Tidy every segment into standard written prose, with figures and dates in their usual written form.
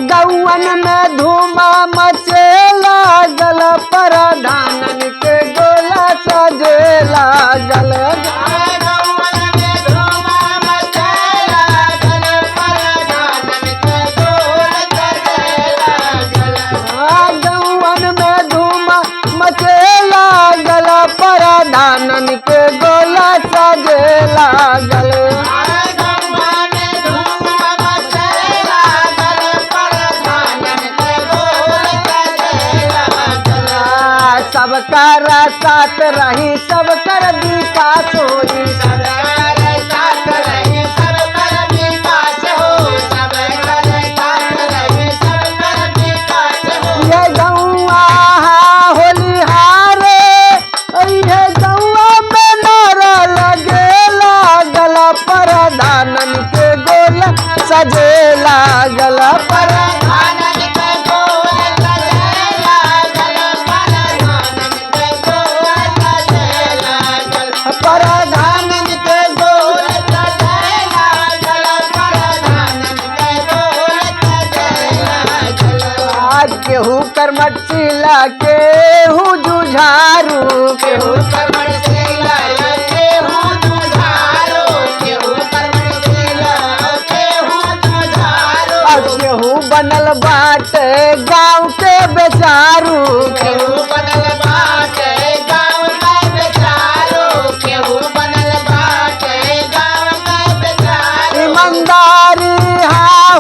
गौवन में धूमा मचे लागल प्रधानन के गोला सजे लागल गौवन में धूमा मचे लागल प्रधानन के गोला सजे लागल सब कर साथ रही सब कर विकास होई सब कर साथ रही सब कर विकास हो सब कर साथ रही सब कर विकास हो ये गौआ होली हारे ये गौआ में नारा लगे लागल प्रधानन के गोल सजे लागल प्रधानन के गोल सजे लागल प्रधानन के गोल सजे लागल प्रधानन के गोल सजे लागल प्रधानन के गोल सजे लागल आज केहू करमट सिला केहू जुझारू केहू करमट सिला केहू जुझारो केहू करमट सिला केहू जुझारो केहू बनल बाट गाँव के बेचारू केहू बनल बाट गाँव के बेचारो केहू बनल बाट गाँव के बेचारो ईमानदारी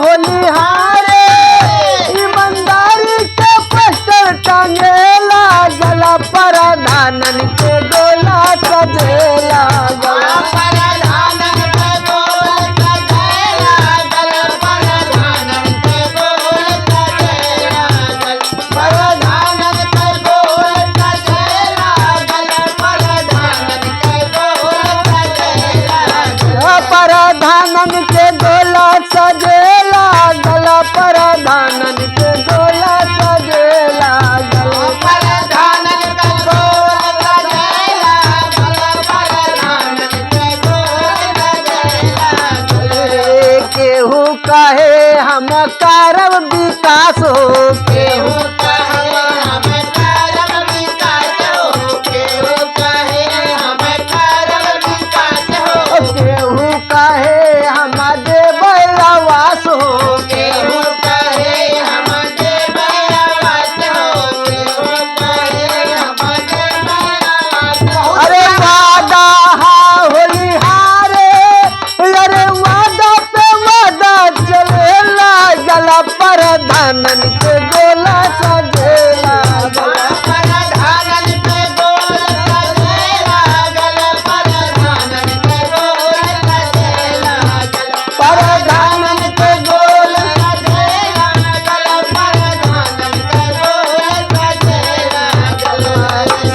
होली हारे ईमानदारी के पोस्टर टांगे लागल प्रधानन के गोला सजे लागल प्रधानन के गोल सजे लागल प्रधानन के गोल सजे लागल प्रधानन के गोल सजे लागल प्रधानन के गोल सजे लागल प्रधानन के गोला सजे लागल प्रधानन के गोला सजे लागल प्रधानन के गोल सजे लागल प्रधानन के गोल सजे लागल केहू कहे हम करब विकास हो केहू कहे हम करब विकास हो केहू कहे हम करब विकास हो केहू कहे हम देव आवास हो केहू कहे हम देबै आवास हो केहू कहे हम देबै आवास हो अरे वादा होली हारे अरे वादा पे वादा चले लागल प्रधानन के गोला सजे लागल प्रधानन के गोल सजे लागल प्रधानन के गोल सजे लागल प्रधानन के गोल सजे लागल प्रधानन के गोल सजे लागल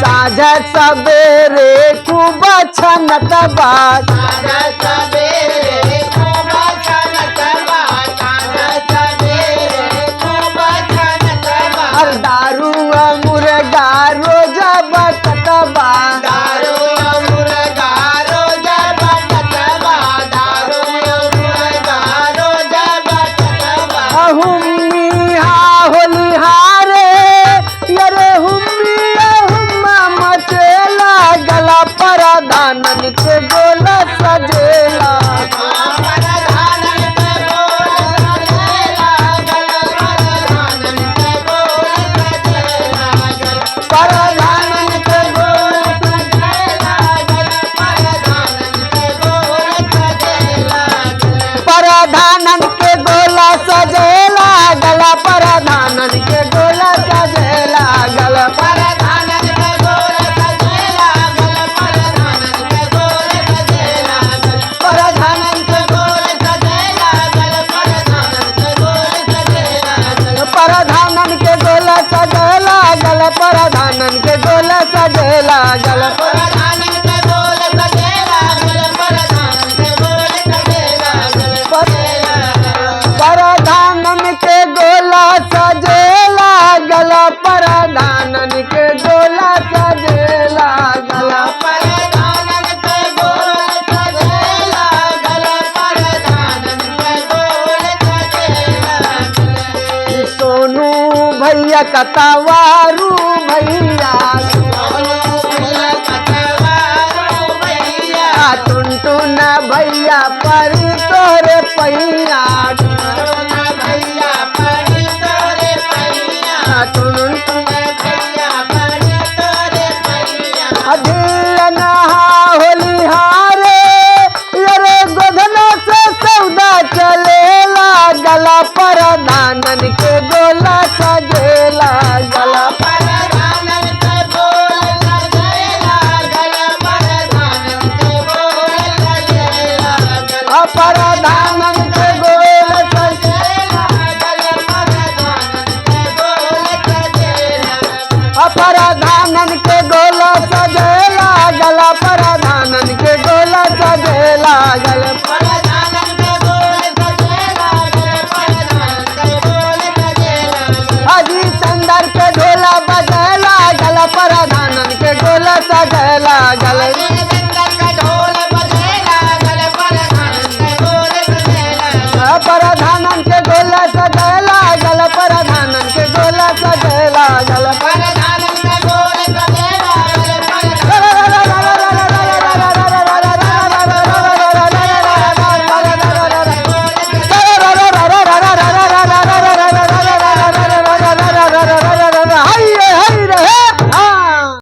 साझ सवेरे खूब छनत बात साझा सवेरे खूब छनत बा साझा सवेरे खूब छनत बा और दारू मुर्गा रोज बटत बा दारू मुर्गा रोज बटत बा दारू मुर्गा रोज बटत बा हुम्मी होली हारे अरे हुम्मी हुम्मा मचे लागल प्रधानन के गोला सजे लागल प्रधानन के गोल सजे लागल प्रधानन के गोल सजे लागल प्रधानन के गोल सजे लागल प्रधानन के गोल सजे लागल प्रधानन के गोला सजे लागल प्रधानन के गोला सजे लागल प्रधानन के गोल सजे लागल प्रधानन के गोल सजे लागल प्रधानन के गोल सजे लागल प्रधानन के गोल सजे लागल प्रधानन के गोला सजे लागल प्रधानन के गोला सजे लागल प्रधानन के गोल सजे लागल प्रधानन के गोल सजे लागल भैया कतवारू भैया टुनटुन भैया परी तोरे पैया होली हारे अरे गोधना से सौदा चलेला गला पर दानन के गोला सजेला गला परधानन के गोल परधानन के गोला सजेला गला परधानन के गोला सजेला गल अजी संदर के ढोला बजेला गला परधानन के गोला सजेला गल